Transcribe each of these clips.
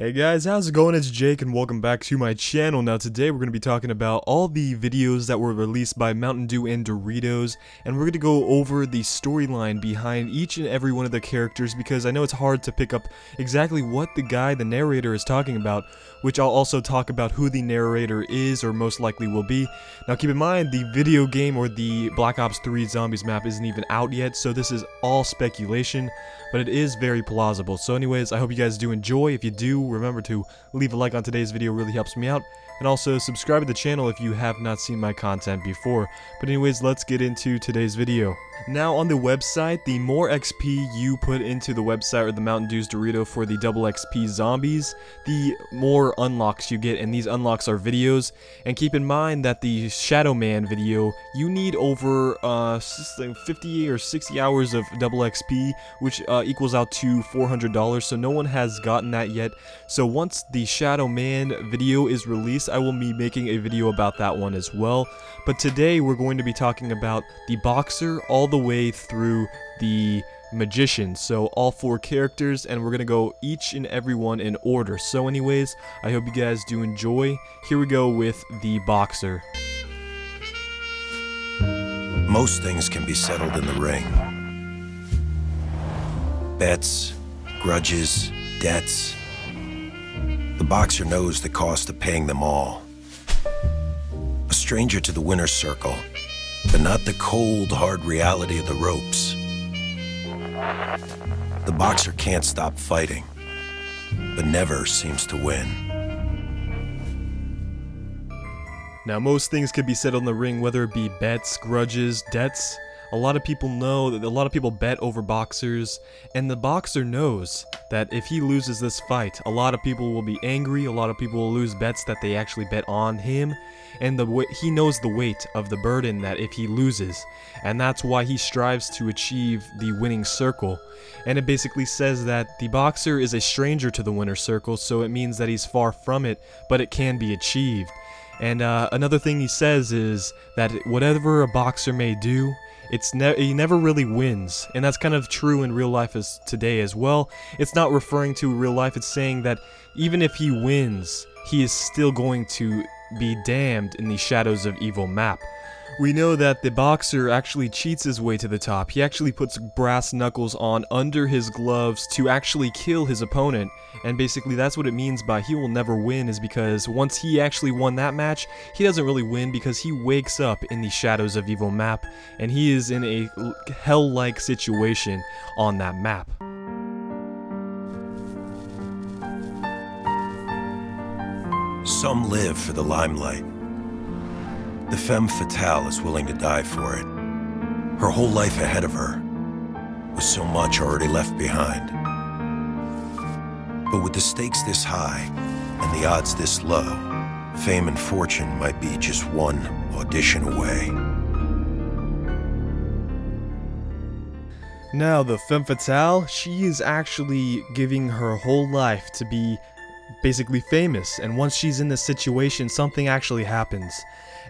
Hey guys, how's it going? It's Jake and welcome back to my channel. Now today we're going to be talking about all the videos that were released by Mountain Dew and Doritos, and we're going to go over the storyline behind each and every one of the characters because I know it's hard to pick up exactly what the narrator is talking about, which I'll also talk about who the narrator is or most likely will be. Now keep in mind, the video game or the Black Ops 3 Zombies map isn't even out yet, so this is all speculation, but it is very plausible. So anyways, I hope you guys do enjoy. If you do, remember to leave a like on today's video, really helps me out, and also subscribe to the channel if you have not seen my content before. But anyways, let's get into today's video. Now on the website, the more XP you put into the website or the Mountain Dew's Dorito for the double XP zombies, the more unlocks you get, and these unlocks are videos. And keep in mind that the Shadow Man video, you need over 50 or 60 hours of double XP, which equals out to $400, so no one has gotten that yet. So once the Shadow Man video is released, I will be making a video about that one as well. But today we're going to be talking about the Boxer all the way through the Magician, so all 4 characters, and we're gonna go each and every one in order. So anyways, I hope you guys do enjoy. Here we go with the Boxer. Most things can be settled in the ring. Bets, grudges, debts. The Boxer knows the cost of paying them all. A stranger to the winner's circle, but not the cold, hard reality of the ropes. The Boxer can't stop fighting, but never seems to win. Now most things can be settled in the ring, whether it be bets, grudges, debts. A lot of people know that a lot of people bet over Boxers, and the Boxer knows that if he loses this fight, a lot of people will be angry, a lot of people will lose bets that they actually bet on him, and he knows the weight of the burden that if he loses, and that's why he strives to achieve the winning circle. And it basically says that the Boxer is a stranger to the winner's circle, so it means that he's far from it, but it can be achieved. And another thing he says is that whatever a Boxer may do, he never really wins, and that's kind of true in real life as today as well. It's not referring to real life, it's saying that even if he wins, he is still going to be damned in the Shadows of Evil map. We know that the Boxer actually cheats his way to the top. He actually puts brass knuckles on under his gloves to actually kill his opponent, and basically that's what it means by he will never win, is because once he actually won that match, he doesn't really win because he wakes up in the Shadows of Evil map, and he is in a hell-like situation on that map. Some live for the limelight. The femme fatale is willing to die for it. Her whole life ahead of her, with so much already left behind. But with the stakes this high and the odds this low, fame and fortune might be just one audition away. Now the femme fatale, she is actually giving her whole life to be basically famous, and once she's in this situation, something actually happens.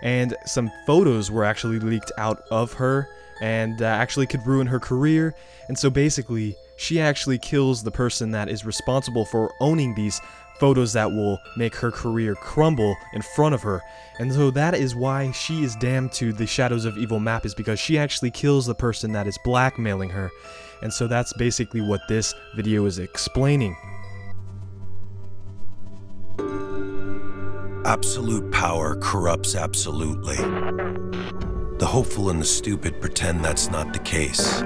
And some photos were actually leaked out of her, and actually could ruin her career. And so basically, she actually kills the person that is responsible for owning these photos that will make her career crumble in front of her. And so that is why she is damned to the Shadows of Evil map, is because she actually kills the person that is blackmailing her. And so that's basically what this video is explaining. Absolute power corrupts absolutely. The hopeful and the stupid pretend that's not the case.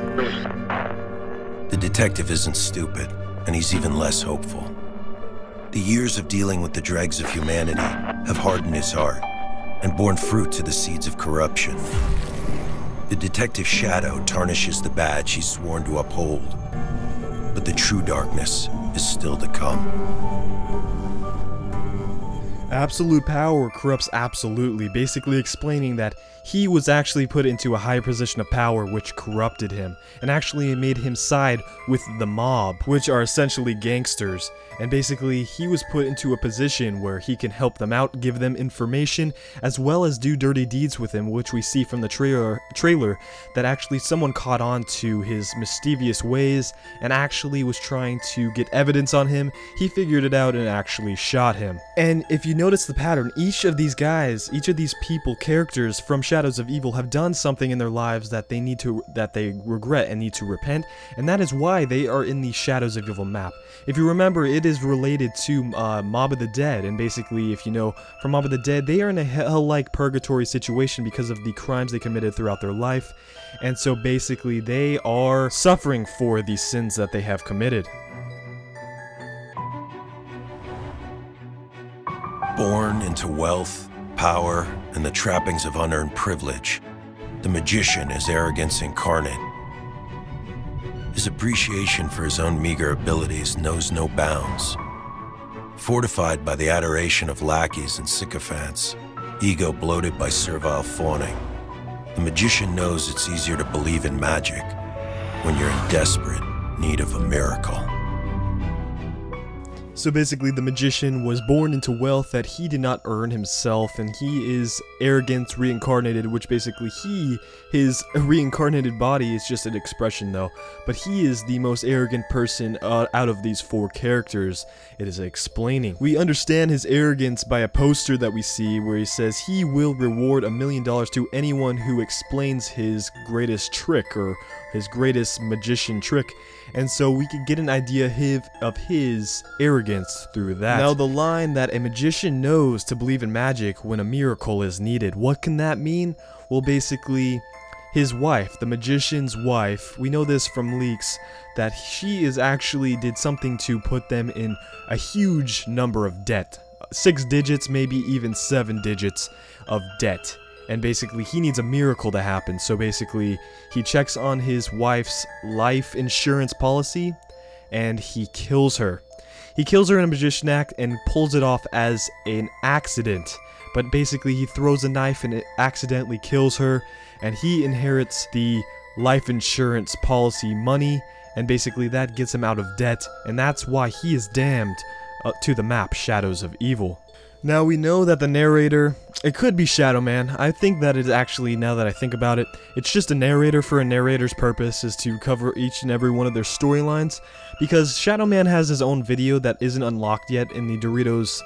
The detective isn't stupid, and he's even less hopeful. The years of dealing with the dregs of humanity have hardened his heart and borne fruit to the seeds of corruption. The detective's shadow tarnishes the badge he's sworn to uphold, but the true darkness is still to come. Absolute power corrupts absolutely, basically explaining that he was actually put into a high position of power which corrupted him, and actually made him side with the mob, which are essentially gangsters. And basically, he was put into a position where he can help them out, give them information, as well as do dirty deeds with him, which we see from the trailer that actually someone caught on to his mischievous ways and actually was trying to get evidence on him. He figured it out and actually shot him. And if you notice the pattern, each of these guys, each of these people, characters from Shadows of Evil, have done something in their lives that they regret and need to repent, and that is why they are in the Shadows of Evil map. If you remember, it is related to Mob of the Dead, and basically, if you know, from Mob of the Dead, they are in a hell-like purgatory situation because of the crimes they committed throughout their life, and so basically they are suffering for the sins that they have committed. Born into wealth, power, and the trappings of unearned privilege, the magician is arrogance incarnate. His appreciation for his own meager abilities knows no bounds. Fortified by the adoration of lackeys and sycophants, ego bloated by servile fawning, the magician knows it's easier to believe in magic when you're in desperate need of a miracle. So basically, the magician was born into wealth that he did not earn himself, and he is arrogance reincarnated, which basically his reincarnated body is just an expression though, but he is the most arrogant person out of these four characters. It is explaining. We understand his arrogance by a poster that we see where he says he will reward $1 million to anyone who explains his greatest trick or his greatest magician trick, and so we can get an idea of his arrogance through that. Now, the line that a magician knows to believe in magic when a miracle is needed, what can that mean? Well, basically, his wife, the magician's wife, we know this from leaks, that she actually did something to put them in a huge number of debt. 6 digits, maybe even 7 digits of debt. And basically, he needs a miracle to happen, so basically, he checks on his wife's life insurance policy, and he kills her. He kills her in a magician act and pulls it off as an accident, but basically, he throws a knife and it accidentally kills her, and he inherits the life insurance policy money, and basically, that gets him out of debt, and that's why he is damned to the map Shadows of Evil. Now, we know that the narrator, it could be Shadow Man. I think that it's actually, now that I think about it, it's just a narrator for a narrator's purpose, is to cover each and every one of their storylines, because Shadow Man has his own video that isn't unlocked yet in the Doritos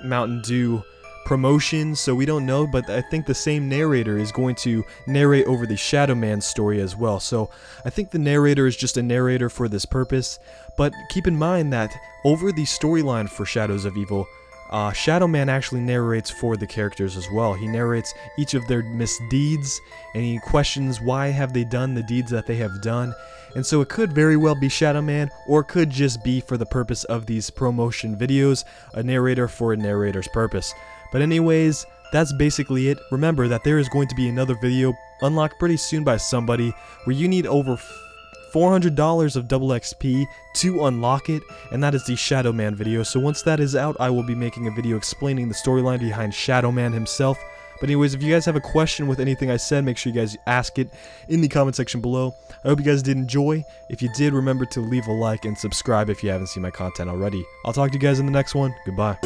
Mountain Dew promotion, so we don't know, but I think the same narrator is going to narrate over the Shadow Man story as well. So I think the narrator is just a narrator for this purpose, but keep in mind that over the storyline for Shadows of Evil, Shadow Man actually narrates for the characters as well. He narrates each of their misdeeds, and he questions why have they done the deeds that they have done. And so it could very well be Shadow Man, or it could just be, for the purpose of these promotion videos, a narrator for a narrator's purpose. But anyways, that's basically it. Remember that there is going to be another video unlocked pretty soon by somebody where you need over $400 of double XP to unlock it, and that is the Shadow Man video. So once that is out, I will be making a video explaining the storyline behind Shadow Man himself. But anyways, if you guys have a question with anything I said, make sure you guys ask it in the comment section below. I hope you guys did enjoy. If you did, remember to leave a like and subscribe if you haven't seen my content already. I'll talk to you guys in the next one. Goodbye.